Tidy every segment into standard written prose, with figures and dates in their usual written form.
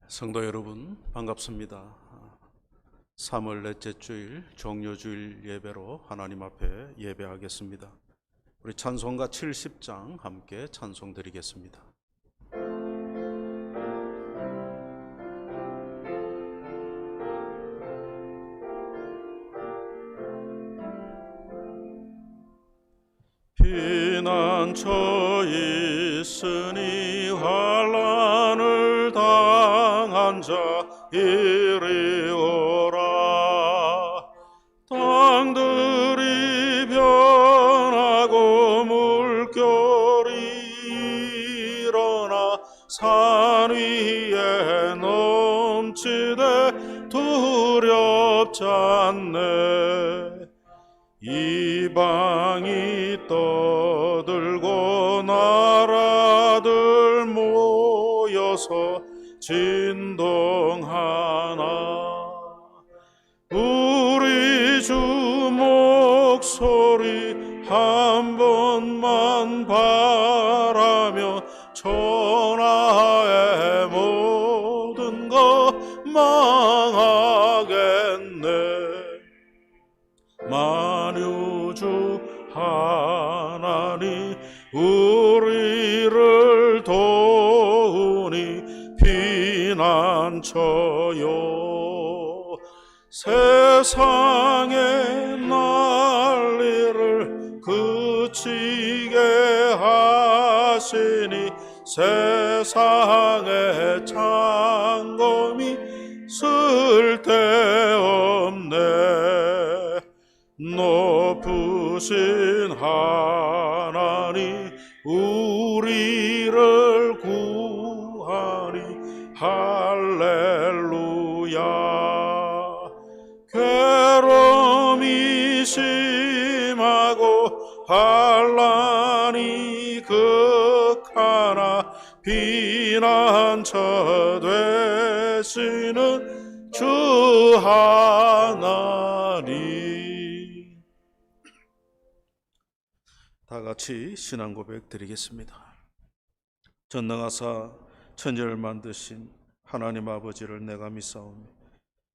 성도 여러분, 반갑습니다. 3월 넷째 주일 종료주일 예배로 하나님 앞에 예배하겠습니다. 우리 찬송가 70장 함께 찬송 드리겠습니다. 피난처 있으니 환난을 당한 자 이리 오라. 땅들이 변하고 물결이 일어나 산 위에 넘치되 두렵지 않네. 이방이 떠들고 나라들 모여서 진동하나. 우리 주 목소리 한 번만 바라며 천하의 모든 것 망하겠네. 만유주 하나님 우리를 도우니 피난처요. 세상의 난리를 그치게 하시니 세상의 창검이 쓸데없네. 높으신 하나님 우리를 구하니 할렐루야. 괴로움이 심하고 환난이 극하나 피난처 되시는 주 하나님. 다 같이 신앙 고백 드리겠습니다. 전능하사 천지를 만드신 하나님 아버지를 내가 믿사오니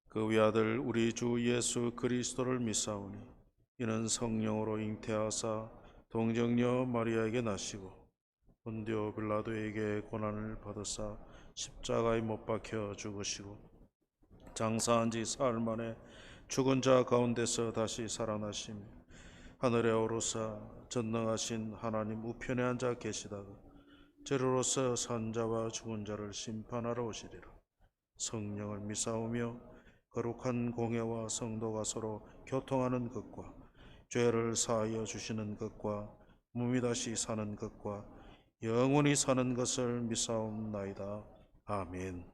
그 위아들 우리 주 예수 그리스도를 믿사오니 이는 성령으로 잉태하사 동정녀 마리아에게 나시고 본디오 빌라도에게 고난을 받으사 십자가에 못 박혀 죽으시고 장사한 지 사흘 만에 죽은 자 가운데서 다시 살아나시며 하늘에 오르사 전능하신 하나님 우편에 앉아 계시다가 저리로서 산 자와 죽은 자를 심판하러 오시리라. 성령을 믿사오며 거룩한 공회와 성도가 서로 교통하는 것과 죄를 사하여 주시는 것과 몸이 다시 사는 것과 영원히 사는 것을 믿사옵나이다. 아멘.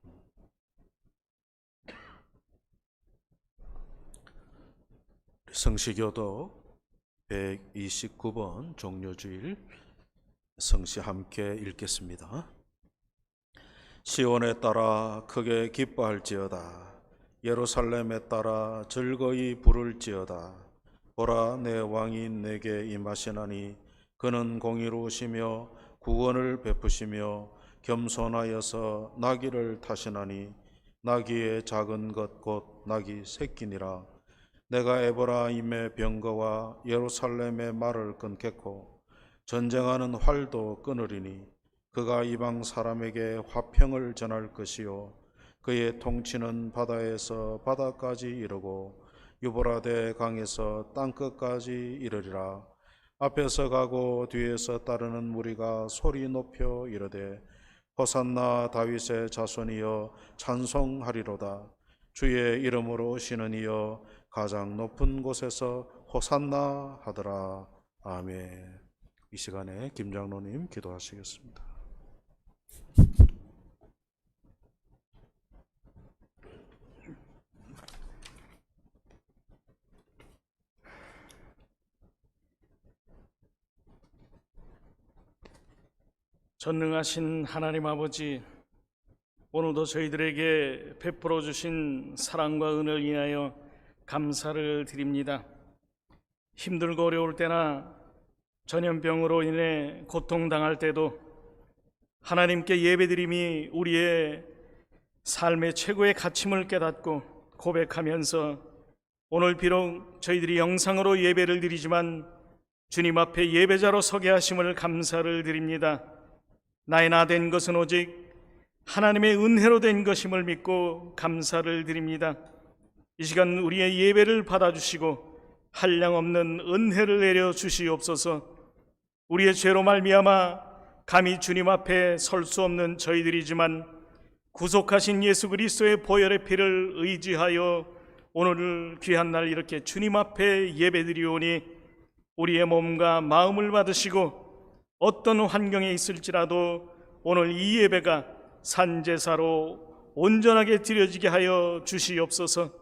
성시교도 129번 종료주일 성시 함께 읽겠습니다. 시온에 따라 크게 기뻐할지어다. 예루살렘에 따라 즐거이 부를지어다. 보라, 내 왕이 내게 임하시나니 그는 공의로우시며 구원을 베푸시며 겸손하여서 나귀를 타시나니 나귀의 작은 것 곧 나귀 새끼니라. 내가 에브라임의 병거와 예루살렘의 말을 끊겠고 전쟁하는 활도 끊으리니 그가 이방 사람에게 화평을 전할 것이요 그의 통치는 바다에서 바다까지 이르고 유브라데 강에서 땅끝까지 이르리라. 앞에서 가고 뒤에서 따르는 무리가 소리 높여 이르되 호산나 다윗의 자손이여 찬송하리로다. 주의 이름으로 오시는 이여 가장 높은 곳에서 호산나 하더라. 아멘. 이 시간에 김 장로님 기도하시겠습니다. 전능하신 하나님 아버지, 오늘도 저희들에게 베풀어 주신 사랑과 은혜를 인하여 감사를 드립니다. 힘들고 어려울 때나 전염병으로 인해 고통당할 때도 하나님께 예배드림이 우리의 삶의 최고의 가침을 깨닫고 고백하면서 오늘 비록 저희들이 영상으로 예배를 드리지만 주님 앞에 예배자로 서게 하심을 감사를 드립니다. 나의 나 된 것은 오직 하나님의 은혜로 된 것임을 믿고 감사를 드립니다. 이 시간 우리의 예배를 받아주시고 한량없는 은혜를 내려 주시옵소서. 우리의 죄로 말미암아 감히 주님 앞에 설 수 없는 저희들이지만 구속하신 예수 그리스도의 보혈의 피를 의지하여 오늘 귀한 날 이렇게 주님 앞에 예배드리오니 우리의 몸과 마음을 받으시고 어떤 환경에 있을지라도 오늘 이 예배가 산제사로 온전하게 드려지게 하여 주시옵소서.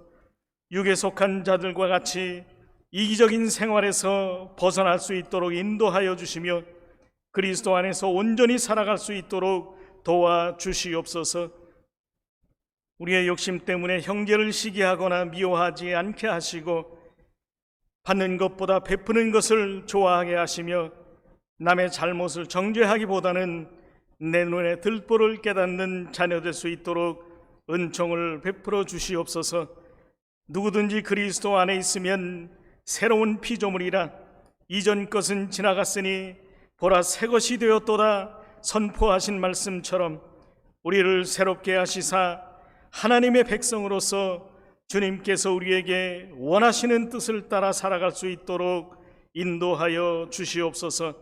육에 속한 자들과 같이 이기적인 생활에서 벗어날 수 있도록 인도하여 주시며 그리스도 안에서 온전히 살아갈 수 있도록 도와주시옵소서. 우리의 욕심 때문에 형제를 시기하거나 미워하지 않게 하시고 받는 것보다 베푸는 것을 좋아하게 하시며 남의 잘못을 정죄하기보다는 내 눈에 들보를 깨닫는 자녀 될 수 있도록 은총을 베풀어 주시옵소서. 누구든지 그리스도 안에 있으면 새로운 피조물이라 이전 것은 지나갔으니 보라 새 것이 되었도다 선포하신 말씀처럼 우리를 새롭게 하시사 하나님의 백성으로서 주님께서 우리에게 원하시는 뜻을 따라 살아갈 수 있도록 인도하여 주시옵소서.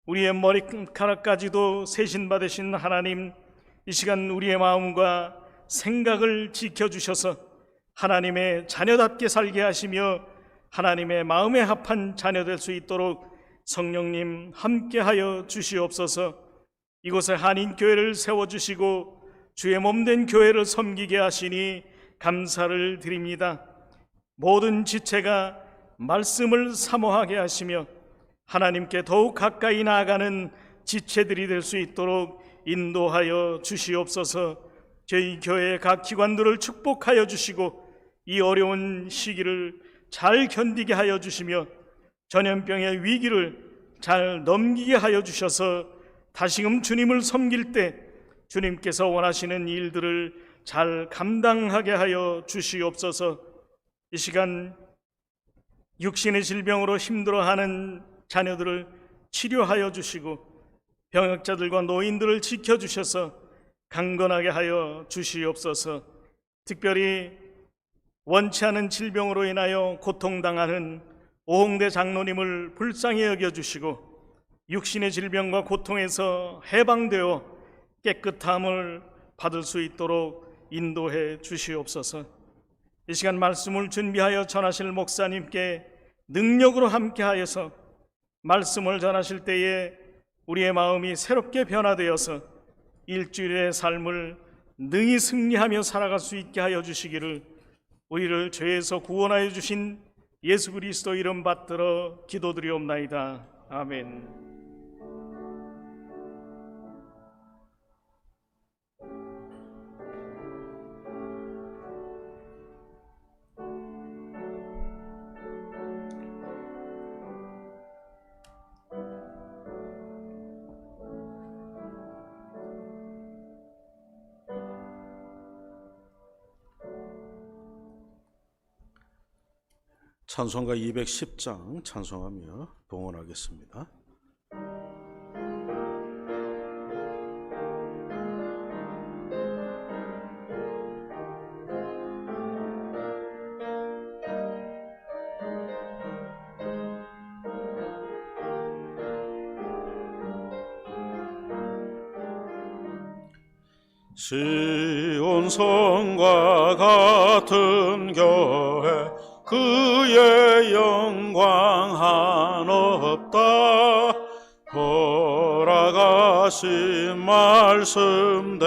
우리의 머리카락까지도 세신받으신 하나님, 이 시간 우리의 마음과 생각을 지켜주셔서 하나님의 자녀답게 살게 하시며 하나님의 마음에 합한 자녀 될 수 있도록 성령님 함께하여 주시옵소서. 이곳에 한인교회를 세워주시고 주의 몸된 교회를 섬기게 하시니 감사를 드립니다. 모든 지체가 말씀을 사모하게 하시며 하나님께 더욱 가까이 나아가는 지체들이 될 수 있도록 인도하여 주시옵소서. 저희 교회의 각 기관들을 축복하여 주시고 이 어려운 시기를 잘 견디게 하여 주시며 전염병의 위기를 잘 넘기게 하여 주셔서 다시금 주님을 섬길 때 주님께서 원하시는 일들을 잘 감당하게 하여 주시옵소서. 이 시간 육신의 질병으로 힘들어하는 자녀들을 치료하여 주시고 병역자들과 노인들을 지켜주셔서 강건하게 하여 주시옵소서. 특별히 원치 않은 질병으로 인하여 고통당하는 오홍대 장로님을 불쌍히 여겨주시고 육신의 질병과 고통에서 해방되어 깨끗함을 받을 수 있도록 인도해 주시옵소서. 이 시간 말씀을 준비하여 전하실 목사님께 능력으로 함께하여서 말씀을 전하실 때에 우리의 마음이 새롭게 변화되어서 일주일의 삶을 능히 승리하며 살아갈 수 있게 하여 주시기를 우리를 죄에서 구원하여 주신 예수 그리스도 이름 받들어 기도드리옵나이다. 아멘. 찬송가 210장 찬송하며 봉헌하겠습니다. 시온성과 같은 교회 그의 영광 한없다. 허락하신 말씀대로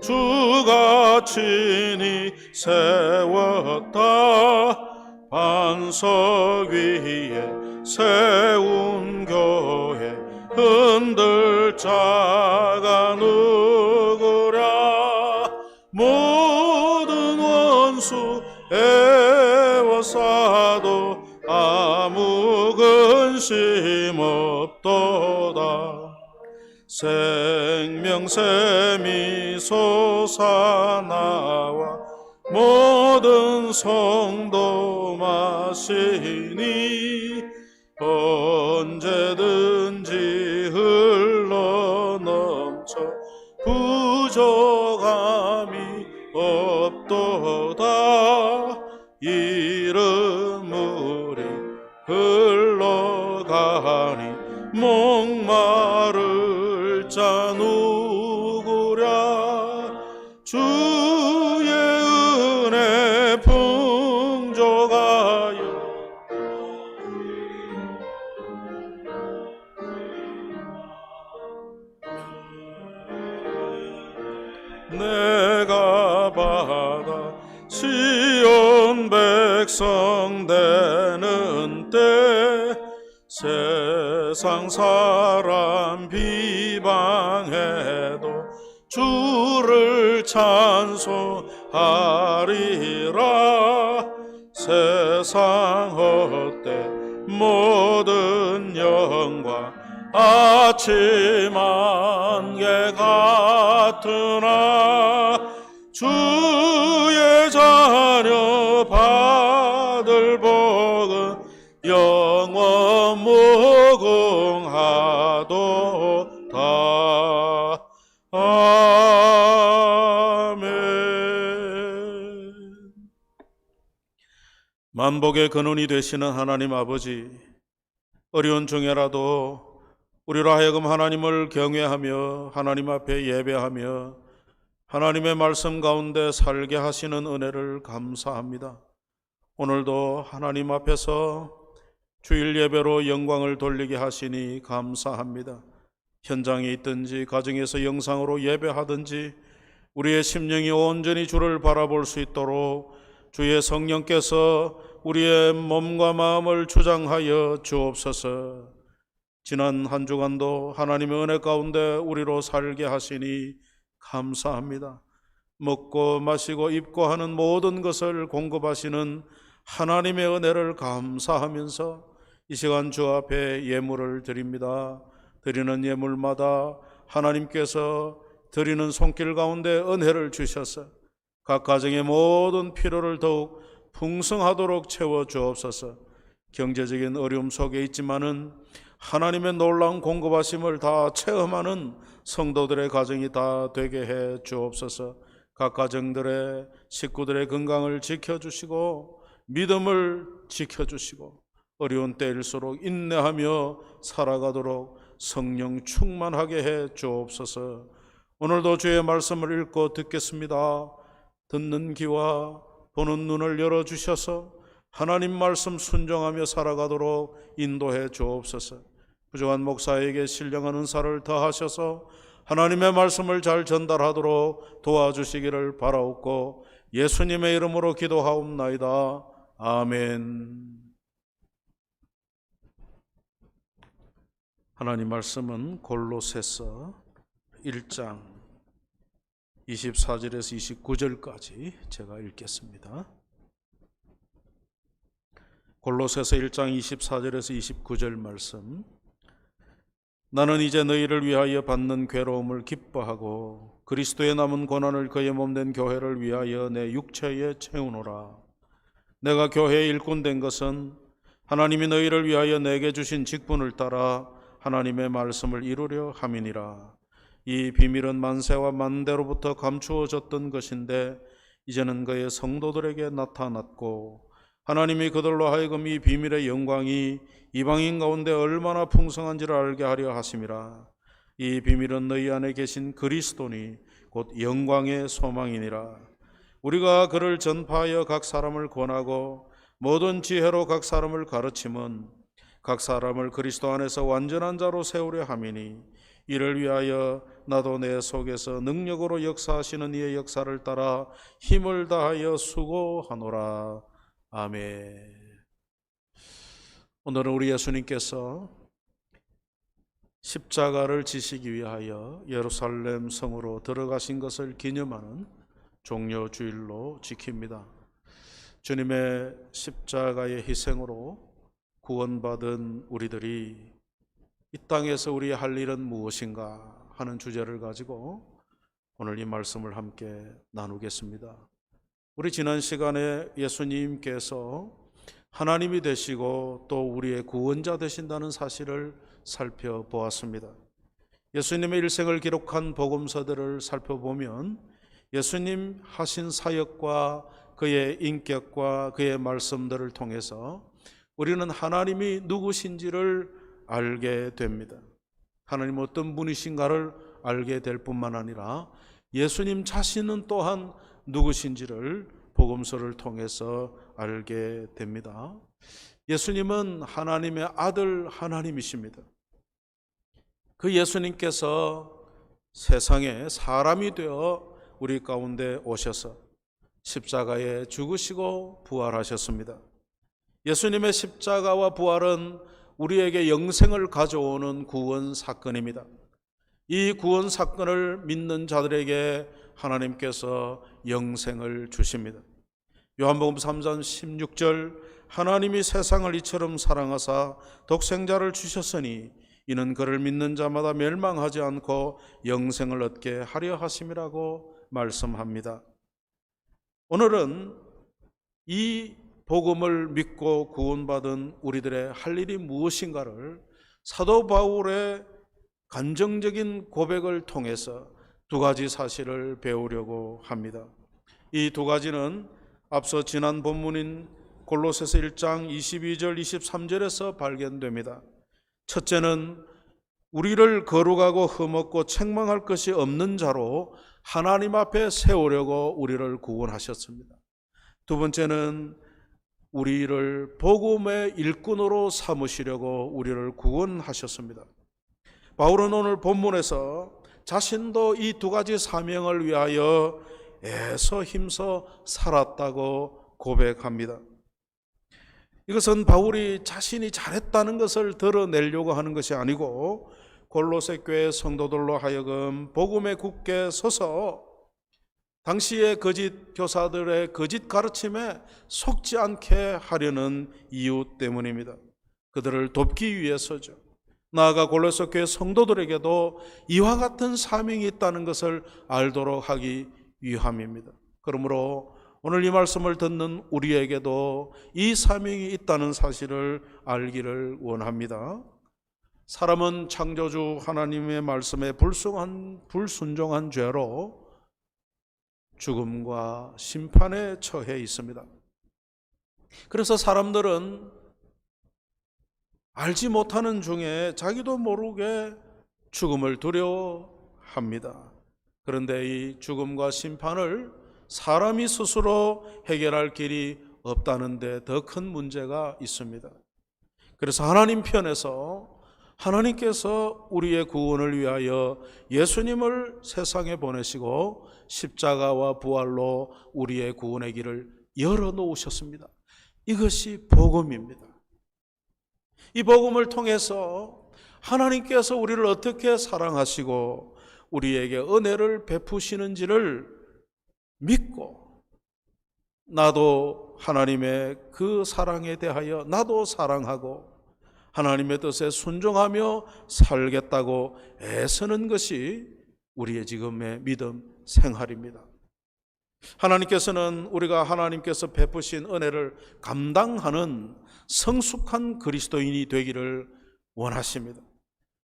주가 친히 세웠다. 반석 위에 세운 교회 흔들 자가 누구랴. 모든 원수 애워싸도 아무 근심 없도다. 생명 영샘이 솟아나와 모든 성도 마시니 언제든지 흘러넘쳐 부족함이 없도다. 이른 물이 흘러가니 목마를 자 누구랴. 주의 은혜 풍족하여 내가 받아 시온 백성 되는 때 세상 사람 비방해도 주를 찬송하리라. 세상 헛되 모든 영광 아침 안개 같으나 주의 자녀 받을 복은 영원 무궁하도다. 아멘. 만복의 근원이 되시는 하나님 아버지, 어려운 중에라도 우리로 하여금 하나님을 경외하며 하나님 앞에 예배하며 하나님의 말씀 가운데 살게 하시는 은혜를 감사합니다. 오늘도 하나님 앞에서 주일 예배로 영광을 돌리게 하시니 감사합니다. 현장에 있든지 가정에서 영상으로 예배하든지 우리의 심령이 온전히 주를 바라볼 수 있도록 주의 성령께서 우리의 몸과 마음을 주장하여 주옵소서. 지난 한 주간도 하나님의 은혜 가운데 우리로 살게 하시니 감사합니다. 먹고 마시고 입고 하는 모든 것을 공급하시는 하나님의 은혜를 감사하면서 이 시간 주 앞에 예물을 드립니다. 드리는 예물마다 하나님께서 드리는 손길 가운데 은혜를 주셔서 각 가정의 모든 필요를 더욱 풍성하도록 채워 주옵소서. 경제적인 어려움 속에 있지만은 하나님의 놀라운 공급하심을 다 체험하는 성도들의 가정이 다 되게 해 주옵소서. 각 가정들의 식구들의 건강을 지켜주시고 믿음을 지켜주시고 어려운 때일수록 인내하며 살아가도록 성령 충만하게 해 주옵소서. 오늘도 주의 말씀을 읽고 듣겠습니다. 듣는 귀와 보는 눈을 열어주셔서 하나님 말씀 순종하며 살아가도록 인도해 주옵소서. 부족한 목사에게 신령한 은사를 더하셔서 하나님의 말씀을 잘 전달하도록 도와주시기를 바라옵고 예수님의 이름으로 기도하옵나이다. 아멘. 하나님 말씀은 골로새서 1장 24절에서 29절까지 제가 읽겠습니다. 골로새서 1장 24절에서 29절 말씀. 나는 이제 너희를 위하여 받는 괴로움을 기뻐하고 그리스도의 남은 고난을 그의 몸된 교회를 위하여 내 육체에 채우노라. 내가 교회의 일꾼 된 것은 하나님이 너희를 위하여 내게 주신 직분을 따라 하나님의 말씀을 이루려 함이니라. 이 비밀은 만세와 만대로부터 감추어졌던 것인데 이제는 그의 성도들에게 나타났고 하나님이 그들로 하여금 이 비밀의 영광이 이방인 가운데 얼마나 풍성한지를 알게 하려 하심이라. 이 비밀은 너희 안에 계신 그리스도니 곧 영광의 소망이니라. 우리가 그를 전파하여 각 사람을 권하고 모든 지혜로 각 사람을 가르침은 각 사람을 그리스도 안에서 완전한 자로 세우려 함이니 이를 위하여 나도 내 속에서 능력으로 역사하시는 이의 역사를 따라 힘을 다하여 수고하노라. 아멘. 오늘은 우리 예수님께서 십자가를 지시기 위하여 예루살렘 성으로 들어가신 것을 기념하는 종려주일로 지킵니다. 주님의 십자가의 희생으로 구원받은 우리들이 이 땅에서 우리의 할 일은 무엇인가 하는 주제를 가지고 오늘 이 말씀을 함께 나누겠습니다. 우리 지난 시간에 예수님께서 하나님이 되시고 또 우리의 구원자 되신다는 사실을 살펴보았습니다. 예수님의 일생을 기록한 복음서들을 살펴보면 예수님 하신 사역과 그의 인격과 그의 말씀들을 통해서 우리는 하나님이 누구신지를 알게 됩니다. 하나님 어떤 분이신가를 알게 될 뿐만 아니라 예수님 자신은 또한 누구신지를 복음서를 통해서 알게 됩니다. 예수님은 하나님의 아들 하나님이십니다. 그 예수님께서 세상에 사람이 되어 우리 가운데 오셔서 십자가에 죽으시고 부활하셨습니다. 예수님의 십자가와 부활은 우리에게 영생을 가져오는 구원 사건입니다. 이 구원 사건을 믿는 자들에게 하나님께서 영생을 주십니다. 요한복음 3장 16절 하나님이 세상을 이처럼 사랑하사 독생자를 주셨으니 이는 그를 믿는 자마다 멸망하지 않고 영생을 얻게 하려 하심이라고 말씀합니다. 오늘은 이 복음을 믿고 구원받은 우리들의 할 일이 무엇인가를 사도 바울의 간정적인 고백을 통해서 두 가지 사실을 배우려고 합니다. 이 두 가지는 앞서 지난 본문인 골로새서 1장 22절 23절에서 발견됩니다. 첫째는 우리를 거룩하고 흠없고 책망할 것이 없는 자로 하나님 앞에 세우려고 우리를 구원하셨습니다. 두 번째는 우리를 복음의 일꾼으로 삼으시려고 우리를 구원하셨습니다. 바울은 오늘 본문에서 자신도 이 두 가지 사명을 위하여 애써 힘써 살았다고 고백합니다. 이것은 바울이 자신이 잘했다는 것을 드러내려고 하는 것이 아니고 골로새 교회 성도들로 하여금 복음에 굳게 서서 당시의 거짓 교사들의 거짓 가르침에 속지 않게 하려는 이유 때문입니다. 그들을 돕기 위해서죠. 나아가 골로새 교회 성도들에게도 이와 같은 사명이 있다는 것을 알도록 하기 위함입니다. 그러므로 오늘 이 말씀을 듣는 우리에게도 이 사명이 있다는 사실을 알기를 원합니다. 사람은 창조주 하나님의 말씀에 불순종한 죄로 죽음과 심판에 처해 있습니다. 그래서 사람들은 알지 못하는 중에 자기도 모르게 죽음을 두려워합니다. 그런데 이 죽음과 심판을 사람이 스스로 해결할 길이 없다는 데 더 큰 문제가 있습니다. 그래서 하나님 편에서 하나님께서 우리의 구원을 위하여 예수님을 세상에 보내시고 십자가와 부활로 우리의 구원의 길을 열어놓으셨습니다. 이것이 복음입니다. 이 복음을 통해서 하나님께서 우리를 어떻게 사랑하시고 우리에게 은혜를 베푸시는지를 믿고 나도 하나님의 그 사랑에 대하여 나도 사랑하고 하나님의 뜻에 순종하며 살겠다고 애쓰는 것이 우리의 지금의 믿음 생활입니다. 하나님께서는 우리가 하나님께서 베푸신 은혜를 감당하는 성숙한 그리스도인이 되기를 원하십니다.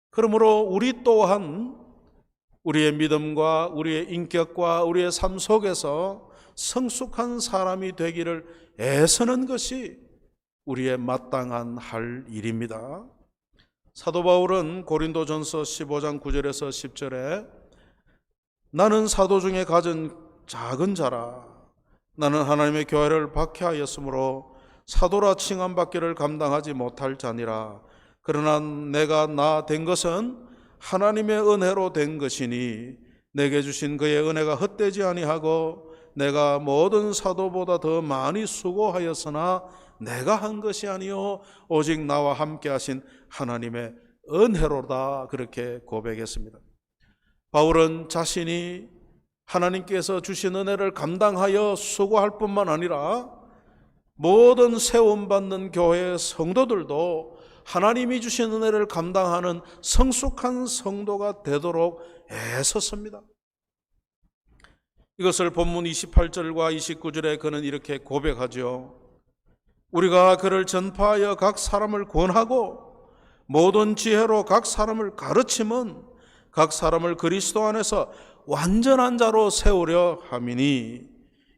그러므로 우리 또한 우리의 믿음과 우리의 인격과 우리의 삶 속에서 성숙한 사람이 되기를 애쓰는 것이 우리의 마땅한 할 일입니다. 사도 바울은 고린도전서 15장 9절에서 10절에 나는 사도 중에 가진 작은 자라 나는 하나님의 교회를 박해하였으므로 사도라 칭함받기를 감당하지 못할 자니라 그러나 내가 나 된 것은 하나님의 은혜로 된 것이니 내게 주신 그의 은혜가 헛되지 아니하고 내가 모든 사도보다 더 많이 수고하였으나 내가 한 것이 아니요 오직 나와 함께 하신 하나님의 은혜로다 그렇게 고백했습니다. 바울은 자신이 하나님께서 주신 은혜를 감당하여 수고할 뿐만 아니라 모든 세움받는 교회의 성도들도 하나님이 주신 은혜를 감당하는 성숙한 성도가 되도록 애썼습니다. 이것을 본문 28절과 29절에 그는 이렇게 고백하죠. 우리가 그를 전파하여 각 사람을 권하고 모든 지혜로 각 사람을 가르침은 각 사람을 그리스도 안에서 완전한 자로 세우려 함이니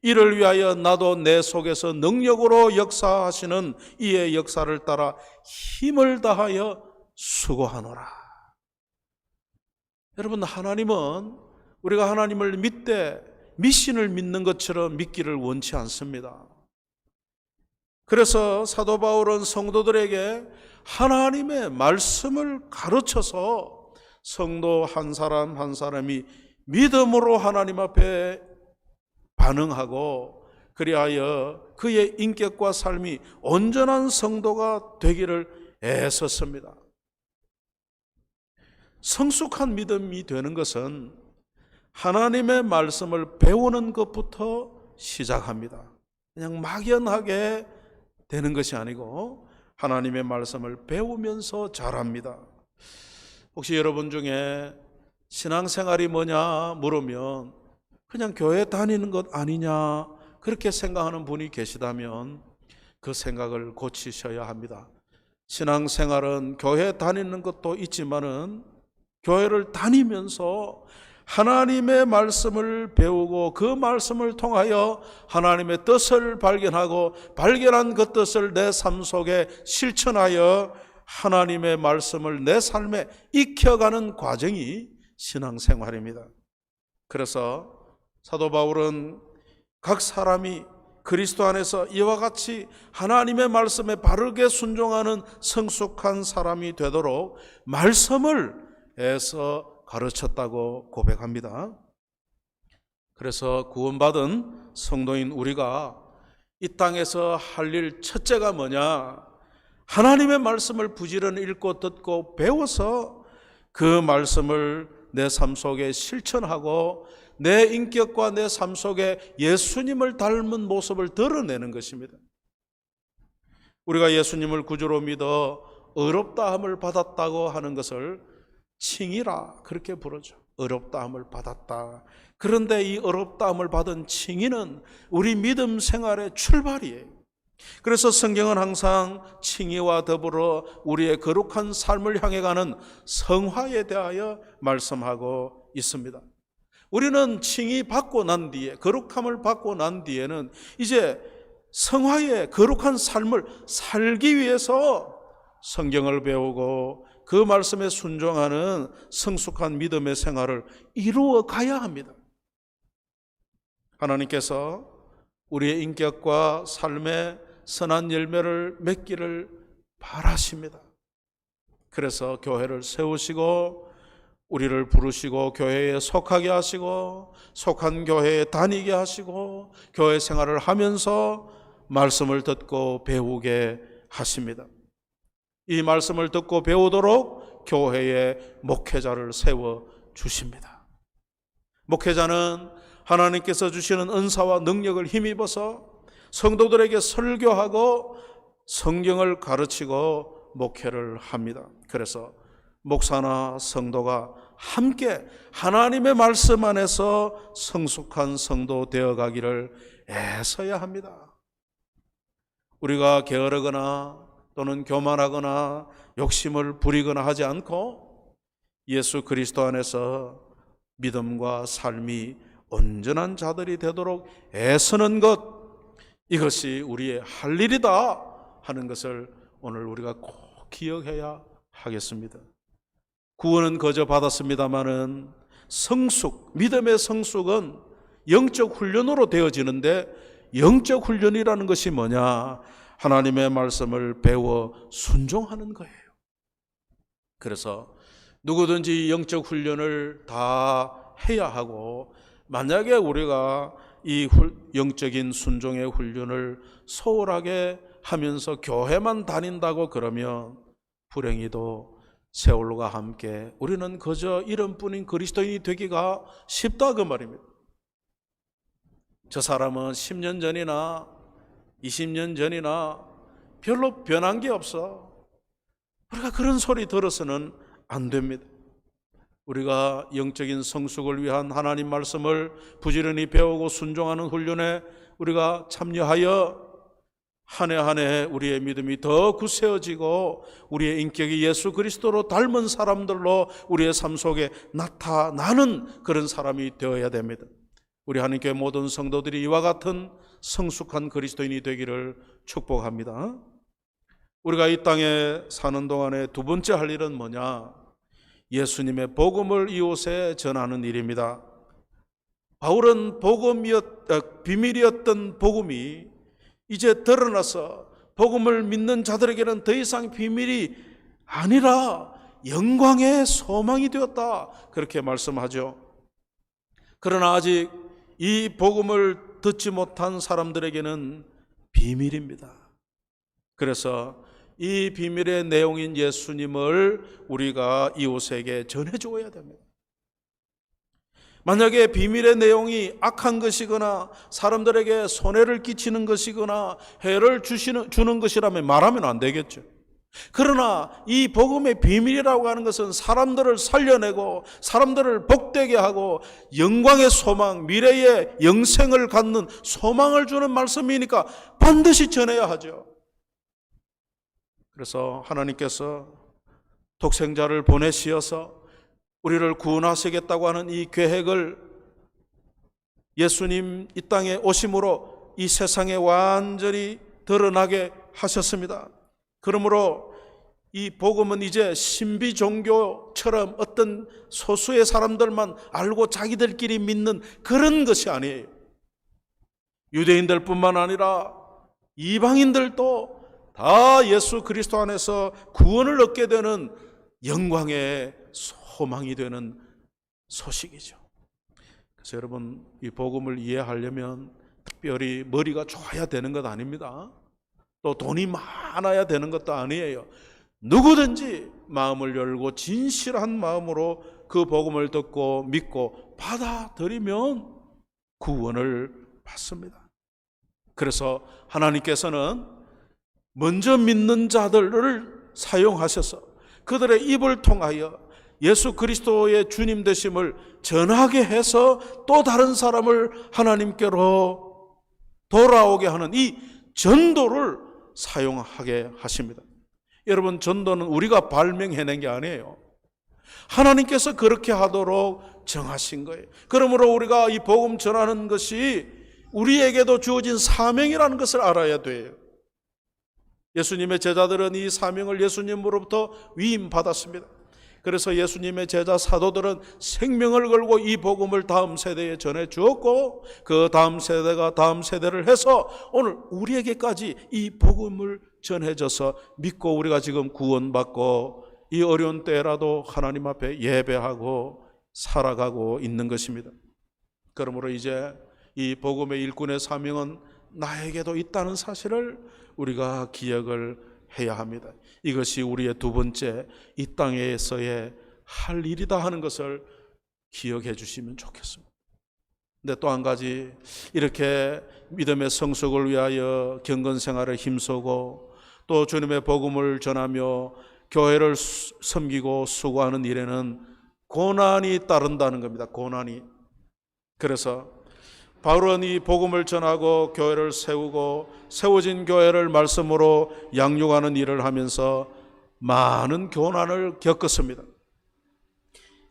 이를 위하여 나도 내 속에서 능력으로 역사하시는 이의 역사를 따라 힘을 다하여 수고하노라. 여러분, 하나님은 우리가 하나님을 믿되 미신을 믿는 것처럼 믿기를 원치 않습니다. 그래서 사도 바울은 성도들에게 하나님의 말씀을 가르쳐서 성도 한 사람 한 사람이 믿음으로 하나님 앞에 반응하고 그리하여 그의 인격과 삶이 온전한 성도가 되기를 애썼습니다. 성숙한 믿음이 되는 것은 하나님의 말씀을 배우는 것부터 시작합니다. 그냥 막연하게 되는 것이 아니고 하나님의 말씀을 배우면서 자랍니다. 혹시 여러분 중에 신앙생활이 뭐냐 물으면 그냥 교회 다니는 것 아니냐 그렇게 생각하는 분이 계시다면 그 생각을 고치셔야 합니다. 신앙생활은 교회 다니는 것도 있지만은 교회를 다니면서 하나님의 말씀을 배우고 그 말씀을 통하여 하나님의 뜻을 발견하고 발견한 그 뜻을 내 삶 속에 실천하여 하나님의 말씀을 내 삶에 익혀가는 과정이 신앙생활입니다. 그래서 사도 바울은 각 사람이 그리스도 안에서 이와 같이 하나님의 말씀에 바르게 순종하는 성숙한 사람이 되도록 말씀을 애써 가르쳤다고 고백합니다. 그래서 구원받은 성도인 우리가 이 땅에서 할 일 첫째가 뭐냐? 하나님의 말씀을 부지런히 읽고 듣고 배워서 그 말씀을 내 삶 속에 실천하고 내 인격과 내 삶 속에 예수님을 닮은 모습을 드러내는 것입니다. 우리가 예수님을 구주로 믿어 의롭다함을 받았다고 하는 것을 칭의라 그렇게 부르죠. 의롭다함을 받았다. 그런데 이 의롭다함을 받은 칭의는 우리 믿음 생활의 출발이에요. 그래서 성경은 항상 칭의와 더불어 우리의 거룩한 삶을 향해 가는 성화에 대하여 말씀하고 있습니다. 우리는 칭의 받고 난 뒤에 거룩함을 받고 난 뒤에는 이제 성화의 거룩한 삶을 살기 위해서 성경을 배우고 그 말씀에 순종하는 성숙한 믿음의 생활을 이루어 가야 합니다. 하나님께서 우리의 인격과 삶에 선한 열매를 맺기를 바라십니다. 그래서 교회를 세우시고 우리를 부르시고 교회에 속하게 하시고 속한 교회에 다니게 하시고 교회 생활을 하면서 말씀을 듣고 배우게 하십니다. 이 말씀을 듣고 배우도록 교회에 목회자를 세워 주십니다. 목회자는 하나님께서 주시는 은사와 능력을 힘입어서 성도들에게 설교하고 성경을 가르치고 목회를 합니다. 그래서 목사나 성도가 함께 하나님의 말씀 안에서 성숙한 성도 되어가기를 애써야 합니다. 우리가 게으르거나 또는 교만하거나 욕심을 부리거나 하지 않고 예수 그리스도 안에서 믿음과 삶이 온전한 자들이 되도록 애쓰는 것, 이것이 우리의 할 일이다 하는 것을 오늘 우리가 꼭 기억해야 하겠습니다. 구원은 거저 받았습니다마는 성숙, 믿음의 성숙은 영적 훈련으로 되어지는데 영적 훈련이라는 것이 뭐냐? 하나님의 말씀을 배워 순종하는 거예요. 그래서 누구든지 영적 훈련을 다 해야 하고 만약에 우리가 이 영적인 순종의 훈련을 소홀하게 하면서 교회만 다닌다고 그러면 불행히도 세월과 함께 우리는 그저 이름뿐인 그리스도인이 되기가 쉽다 그 말입니다. 저 사람은 10년 전이나 20년 전이나 별로 변한 게 없어. 우리가 그런 소리 들어서는 안 됩니다. 우리가 영적인 성숙을 위한 하나님 말씀을 부지런히 배우고 순종하는 훈련에 우리가 참여하여 한 해 한 해 우리의 믿음이 더 굳세어지고 우리의 인격이 예수 그리스도로 닮은 사람들로 우리의 삶 속에 나타나는 그런 사람이 되어야 됩니다. 우리 하나님교회 모든 성도들이 이와 같은 성숙한 그리스도인이 되기를 축복합니다. 우리가 이 땅에 사는 동안에 두 번째 할 일은 뭐냐? 예수님의 복음을 이웃에 전하는 일입니다. 바울은 비밀이었던 복음이 이제 드러나서 복음을 믿는 자들에게는 더 이상 비밀이 아니라 영광의 소망이 되었다, 그렇게 말씀하죠. 그러나 아직 이 복음을 듣지 못한 사람들에게는 비밀입니다. 그래서 이 비밀의 내용인 예수님을 우리가 이웃에게 전해주어야 됩니다. 만약에 비밀의 내용이 악한 것이거나 사람들에게 손해를 끼치는 것이거나 해를 주는 것이라면 말하면 안 되겠죠. 그러나 이 복음의 비밀이라고 하는 것은 사람들을 살려내고 사람들을 복되게 하고 영광의 소망, 미래의 영생을 갖는 소망을 주는 말씀이니까 반드시 전해야 하죠. 그래서 하나님께서 독생자를 보내시어서 우리를 구원하시겠다고 하는 이 계획을 예수님 이 땅에 오심으로 이 세상에 완전히 드러나게 하셨습니다. 그러므로 이 복음은 이제 신비 종교처럼 어떤 소수의 사람들만 알고 자기들끼리 믿는 그런 것이 아니에요. 유대인들뿐만 아니라 이방인들도 다 예수 그리스도 안에서 구원을 얻게 되는 영광의 소망이 되는 소식이죠. 그래서 여러분, 이 복음을 이해하려면 특별히 머리가 좋아야 되는 것 아닙니다. 또 돈이 많아야 되는 것도 아니에요. 누구든지 마음을 열고 진실한 마음으로 그 복음을 듣고 믿고 받아들이면 구원을 받습니다. 그래서 하나님께서는 먼저 믿는 자들을 사용하셔서 그들의 입을 통하여 예수 그리스도의 주님 되심을 전하게 해서 또 다른 사람을 하나님께로 돌아오게 하는 이 전도를 사용하게 하십니다. 여러분, 전도는 우리가 발명해낸 게 아니에요. 하나님께서 그렇게 하도록 정하신 거예요. 그러므로 우리가 이 복음 전하는 것이 우리에게도 주어진 사명이라는 것을 알아야 돼요. 예수님의 제자들은 이 사명을 예수님으로부터 위임받았습니다. 그래서 예수님의 제자 사도들은 생명을 걸고 이 복음을 다음 세대에 전해 주었고 그 다음 세대가 다음 세대를 해서 오늘 우리에게까지 이 복음을 전해져서 믿고 우리가 지금 구원받고 이 어려운 때라도 하나님 앞에 예배하고 살아가고 있는 것입니다. 그러므로 이제 이 복음의 일꾼의 사명은 나에게도 있다는 사실을 우리가 기억을 해야 합니다. 이것이 우리의 두 번째 이 땅에서의 할 일이다 하는 것을 기억해 주시면 좋겠습니다. 근데 또 한 가지, 이렇게 믿음의 성숙을 위하여 경건 생활에 힘쓰고 또 주님의 복음을 전하며 교회를 섬기고 수고하는 일에는 고난이 따른다는 겁니다. 고난이. 그래서 바울은 이 복음을 전하고 교회를 세우고 세워진 교회를 말씀으로 양육하는 일을 하면서 많은 고난을 겪었습니다.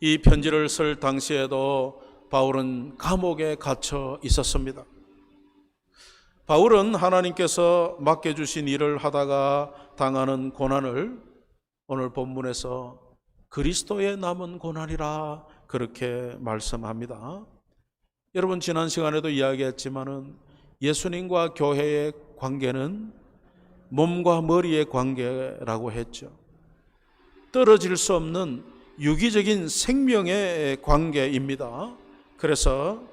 이 편지를 쓸 당시에도 바울은 감옥에 갇혀 있었습니다. 바울은 하나님께서 맡겨주신 일을 하다가 당하는 고난을 오늘 본문에서 그리스도의 남은 고난이라 그렇게 말씀합니다. 여러분, 지난 시간에도 이야기했지만은 예수님과 교회의 관계는 몸과 머리의 관계라고 했죠. 떨어질 수 없는 유기적인 생명의 관계입니다. 그래서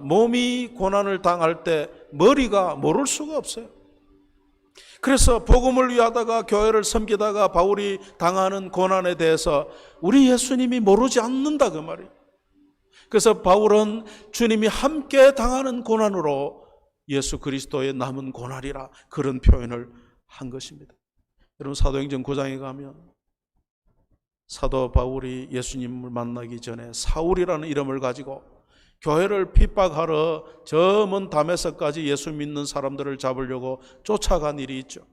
몸이 고난을 당할 때 머리가 모를 수가 없어요. 그래서 복음을 위하다가 교회를 섬기다가 바울이 당하는 고난에 대해서 우리 예수님이 모르지 않는다 그 말이에요. 그래서 바울은 주님이 함께 당하는 고난으로 예수 그리스도의 남은 고난이라 그런 표현을 한 것입니다. 여러분 사도행전 9장에 가면 사도 바울이 예수님을 만나기 전에 사울이라는 이름을 가지고 교회를 핍박하러 저 먼 다메섹까지 예수 믿는 사람들을 잡으려고 쫓아간 일이 있죠.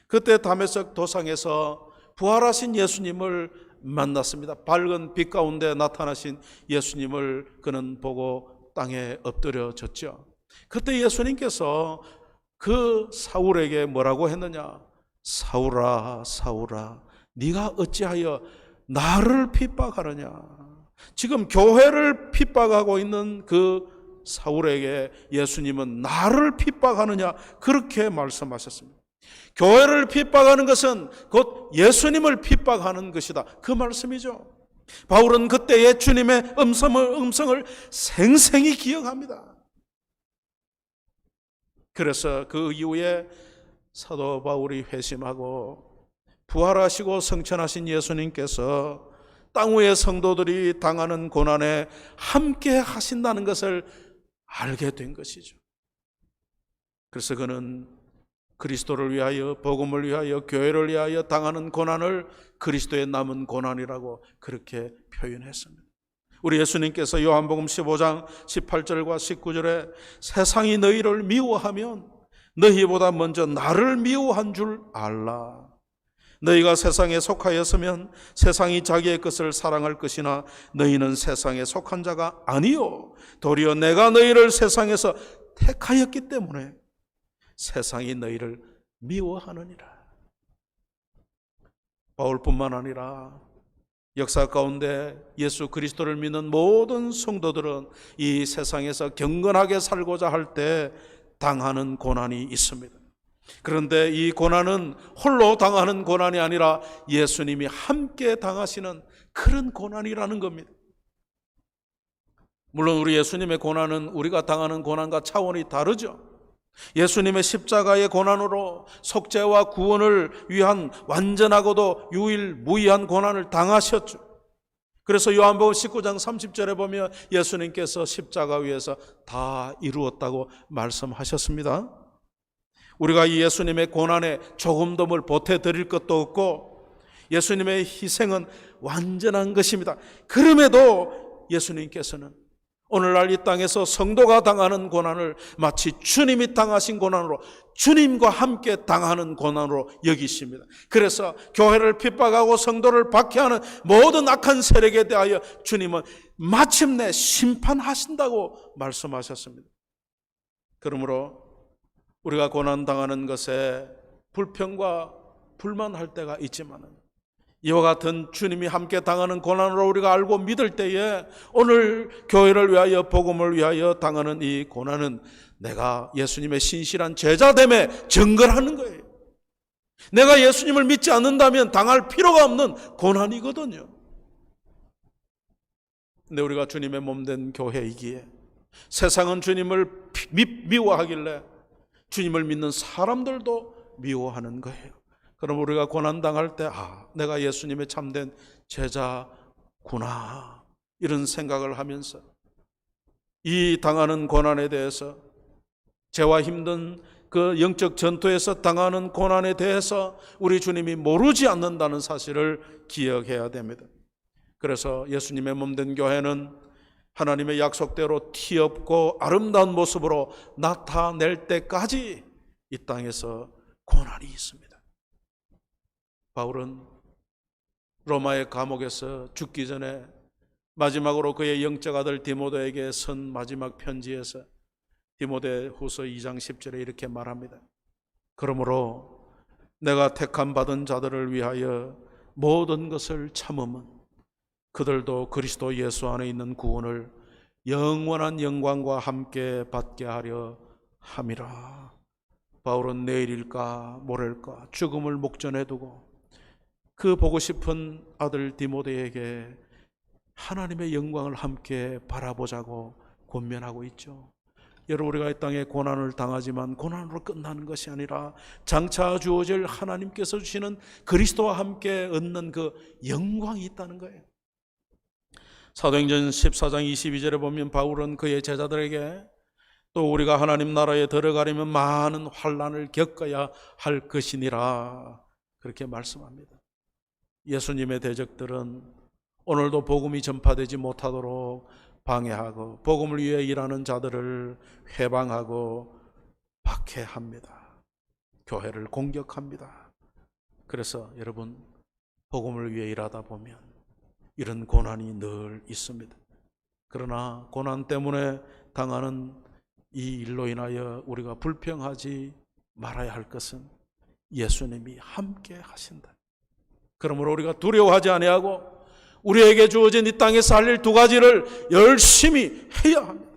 그때 다메섹 도상에서 부활하신 예수님을 만났습니다. 밝은 빛 가운데 나타나신 예수님을 그는 보고 땅에 엎드려졌죠. 그때 예수님께서 그 사울에게 뭐라고 했느냐? 사울아 사울아 네가 어찌하여 나를 핍박하느냐? 지금 교회를 핍박하고 있는 그 사울에게 예수님은 나를 핍박하느냐 그렇게 말씀하셨습니다. 교회를 핍박하는 것은 곧 예수님을 핍박하는 것이다, 그 말씀이죠. 바울은 그때의 주님의 음성을 생생히 기억합니다. 그래서 그 이후에 사도 바울이 회심하고 부활하시고 성천하신 예수님께서 땅 위의 성도들이 당하는 고난에 함께 하신다는 것을 알게 된 것이죠. 그래서 그는 그리스도를 위하여, 복음을 위하여, 교회를 위하여 당하는 고난을 그리스도의 남은 고난이라고 그렇게 표현했습니다. 우리 예수님께서 요한복음 15장 18절과 19절에 세상이 너희를 미워하면 너희보다 먼저 나를 미워한 줄 알라. 너희가 세상에 속하였으면 세상이 자기의 것을 사랑할 것이나 너희는 세상에 속한 자가 아니요 도리어 내가 너희를 세상에서 택하였기 때문에 세상이 너희를 미워하느니라. 바울뿐만 아니라 역사 가운데 예수 그리스도를 믿는 모든 성도들은 이 세상에서 경건하게 살고자 할 때 당하는 고난이 있습니다. 그런데 이 고난은 홀로 당하는 고난이 아니라 예수님이 함께 당하시는 그런 고난이라는 겁니다. 물론 우리 예수님의 고난은 우리가 당하는 고난과 차원이 다르죠. 예수님의 십자가의 고난으로 속죄와 구원을 위한 완전하고도 유일무이한 고난을 당하셨죠. 그래서 요한복음 19장 30절에 보면 예수님께서 십자가 위에서 다 이루었다고 말씀하셨습니다. 우리가 이 예수님의 고난에 조금도 뭘 보태드릴 것도 없고 예수님의 희생은 완전한 것입니다. 그럼에도 예수님께서는 오늘날 이 땅에서 성도가 당하는 고난을 마치 주님이 당하신 고난으로, 주님과 함께 당하는 고난으로 여기십니다. 그래서 교회를 핍박하고 성도를 박해하는 모든 악한 세력에 대하여 주님은 마침내 심판하신다고 말씀하셨습니다. 그러므로 우리가 고난당하는 것에 불평과 불만할 때가 있지만 이와 같은 주님이 함께 당하는 고난으로 우리가 알고 믿을 때에 오늘 교회를 위하여, 복음을 위하여 당하는 이 고난은 내가 예수님의 신실한 제자됨에 증거하는 거예요. 내가 예수님을 믿지 않는다면 당할 필요가 없는 고난이거든요. 근데 우리가 주님의 몸된 교회이기에 세상은 주님을 미워하길래 주님을 믿는 사람들도 미워하는 거예요. 그럼 우리가 고난당할 때 내가 예수님의 참된 제자구나 이런 생각을 하면서 이 당하는 고난에 대해서, 죄와 힘든 그 영적 전투에서 당하는 고난에 대해서 우리 주님이 모르지 않는다는 사실을 기억해야 됩니다. 그래서 예수님의 몸된 교회는 하나님의 약속대로 티없고 아름다운 모습으로 나타낼 때까지 이 땅에서 고난이 있습니다. 바울은 로마의 감옥에서 죽기 전에 마지막으로 그의 영적 아들 디모데에게 쓴 마지막 편지에서 디모데후서 2장 10절에 이렇게 말합니다. 그러므로 내가 택함 받은 자들을 위하여 모든 것을 참음은 그들도 그리스도 예수 안에 있는 구원을 영원한 영광과 함께 받게 하려 함이라. 바울은 내일일까 모레일까 죽음을 목전에 두고 그 보고 싶은 아들 디모데에게 하나님의 영광을 함께 바라보자고 권면하고 있죠. 여러분, 우리가 이 땅에 고난을 당하지만 고난으로 끝나는 것이 아니라 장차 주어질 하나님께서 주시는 그리스도와 함께 얻는 그 영광이 있다는 거예요. 사도행전 14장 22절에 보면 바울은 그의 제자들에게 또 우리가 하나님 나라에 들어가려면 많은 환난을 겪어야 할 것이니라 그렇게 말씀합니다. 예수님의 대적들은 오늘도 복음이 전파되지 못하도록 방해하고 복음을 위해 일하는 자들을 회방하고 박해합니다. 교회를 공격합니다. 그래서 여러분, 복음을 위해 일하다 보면 이런 고난이 늘 있습니다. 그러나 고난 때문에 당하는 이 일로 인하여 우리가 불평하지 말아야 할 것은 예수님이 함께 하신다. 그러므로 우리가 두려워하지 아니하고 우리에게 주어진 이 땅에서 할 일 두 가지를 열심히 해야 합니다.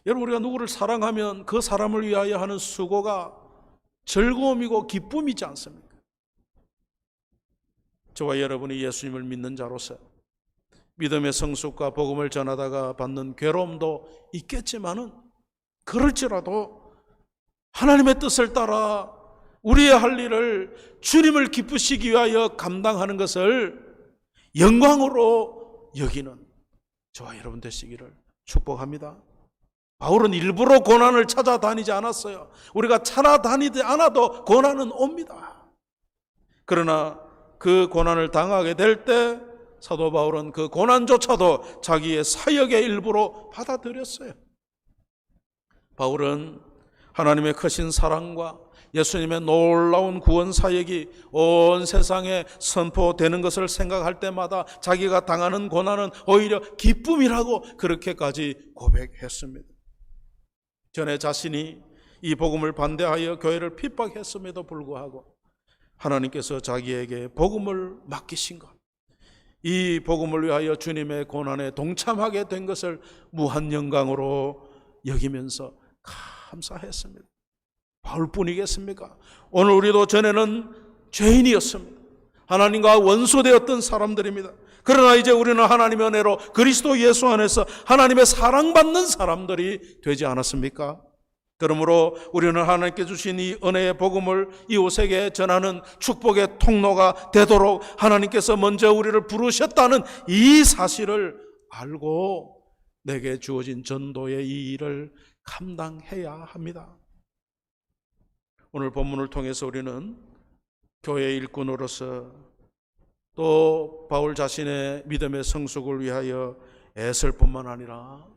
여러분, 우리가 누구를 사랑하면 그 사람을 위하여 하는 수고가 즐거움이고 기쁨이지 않습니까? 저와 여러분이 예수님을 믿는 자로서 믿음의 성숙과 복음을 전하다가 받는 괴로움도 있겠지만은, 그럴지라도 하나님의 뜻을 따라 우리의 할 일을 주님을 기쁘시기 위하여 감당하는 것을 영광으로 여기는 저와 여러분 되시기를 축복합니다. 바울은 일부러 고난을 찾아다니지 않았어요. 우리가 찾아다니지 않아도 고난은 옵니다. 그러나 그 고난을 당하게 될 때 사도 바울은 그 고난조차도 자기의 사역의 일부로 받아들였어요. 바울은 하나님의 크신 사랑과 예수님의 놀라운 구원 사역이 온 세상에 선포되는 것을 생각할 때마다 자기가 당하는 고난은 오히려 기쁨이라고 그렇게까지 고백했습니다. 전에 자신이 이 복음을 반대하여 교회를 핍박했음에도 불구하고 하나님께서 자기에게 복음을 맡기신 것, 이 복음을 위하여 주님의 고난에 동참하게 된 것을 무한 영광으로 여기면서 감사했습니다. 바울뿐이겠습니까? 오늘 우리도 전에는 죄인이었습니다. 하나님과 원수되었던 사람들입니다. 그러나 이제 우리는 하나님의 은혜로 그리스도 예수 안에서 하나님의 사랑받는 사람들이 되지 않았습니까? 그러므로 우리는 하나님께 주신 이 은혜의 복음을 이웃에게 전하는 축복의 통로가 되도록 하나님께서 먼저 우리를 부르셨다는 이 사실을 알고 내게 주어진 전도의 이 일을 감당해야 합니다. 오늘 본문을 통해서 우리는 교회 일꾼으로서 또 바울 자신의 믿음의 성숙을 위하여 애쓸 뿐만 아니라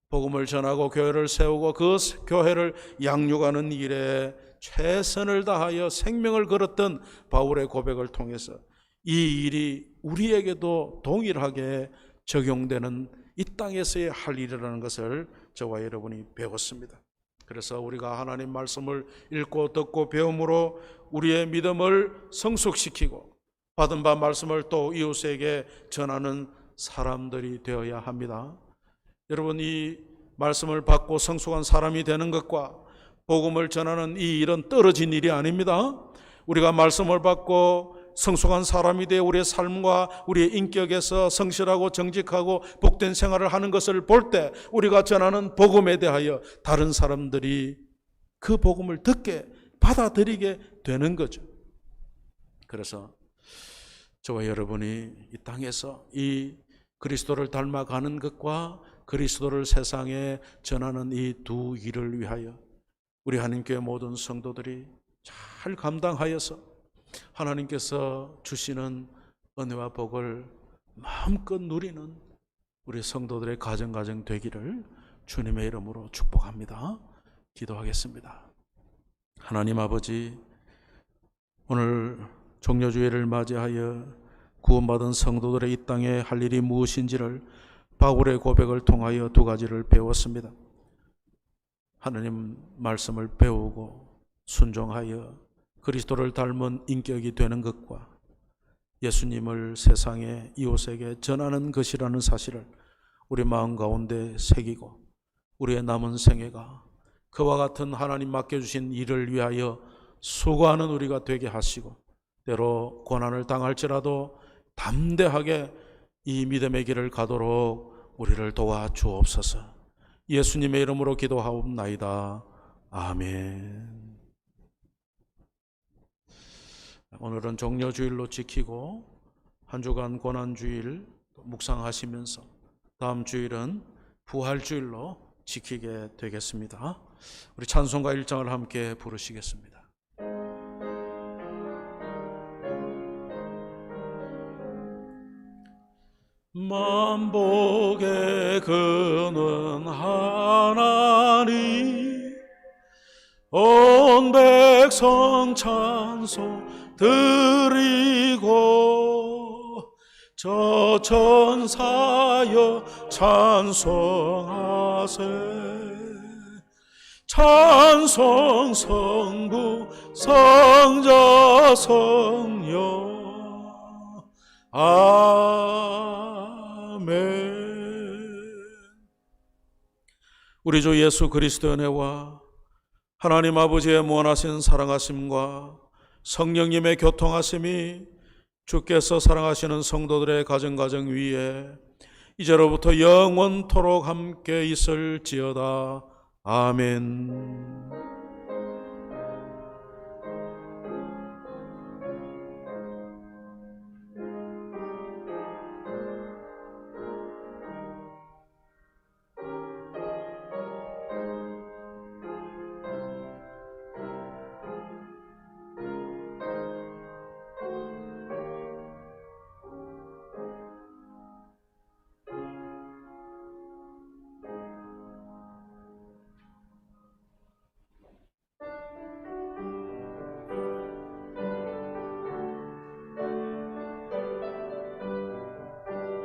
복음을 전하고 교회를 세우고 그 교회를 양육하는 일에 최선을 다하여 생명을 걸었던 바울의 고백을 통해서 이 일이 우리에게도 동일하게 적용되는 이 땅에서의 할 일이라는 것을 저와 여러분이 배웠습니다. 그래서 우리가 하나님 말씀을 읽고 듣고 배움으로 우리의 믿음을 성숙시키고 받은 바 말씀을 또 이웃에게 전하는 사람들이 되어야 합니다. 여러분, 이 말씀을 받고 성숙한 사람이 되는 것과 복음을 전하는 이 일은 떨어진 일이 아닙니다. 우리가 말씀을 받고 성숙한 사람이 되어 우리의 삶과 우리의 인격에서 성실하고 정직하고 복된 생활을 하는 것을 볼 때 우리가 전하는 복음에 대하여 다른 사람들이 그 복음을 듣게 받아들이게 되는 거죠. 그래서 저와 여러분이 이 땅에서 이 그리스도를 닮아가는 것과 그리스도를 세상에 전하는 이 두 일을 위하여 우리 하나님교회 모든 성도들이 잘 감당하여서 하나님께서 주시는 은혜와 복을 마음껏 누리는 우리 성도들의 가정 되기를 주님의 이름으로 축복합니다. 기도하겠습니다. 하나님 아버지, 오늘 종려주일을 맞이하여 구원받은 성도들의 이 땅에 할 일이 무엇인지를 바울의 고백을 통하여 두 가지를 배웠습니다. 하나님 말씀을 배우고 순종하여 그리스도를 닮은 인격이 되는 것과 예수님을 세상에 이웃에게 전하는 것이라는 사실을 우리 마음 가운데 새기고 우리의 남은 생애가 그와 같은 하나님 맡겨주신 일을 위하여 수고하는 우리가 되게 하시고 때로 고난을 당할지라도 담대하게 이 믿음의 길을 가도록 우리를 도와주옵소서. 예수님의 이름으로 기도하옵나이다. 아멘. 오늘은 종려주일로 지키고 한 주간 고난주일 묵상하시면서 다음 주일은 부활주일로 지키게 되겠습니다. 우리 찬송가 1장을 함께 부르시겠습니다. 만복의 근원 하나님 온 백성 찬송 드리고 저 천사여 찬송하세 찬송 성부 성자 성령 아멘. 우리 주 예수 그리스도의 은혜와 하나님 아버지의 무한하신 사랑하심과 성령님의 교통하심이 주께서 사랑하시는 성도들의 가정 위에 이제로부터 영원토록 함께 있을지어다. 아멘.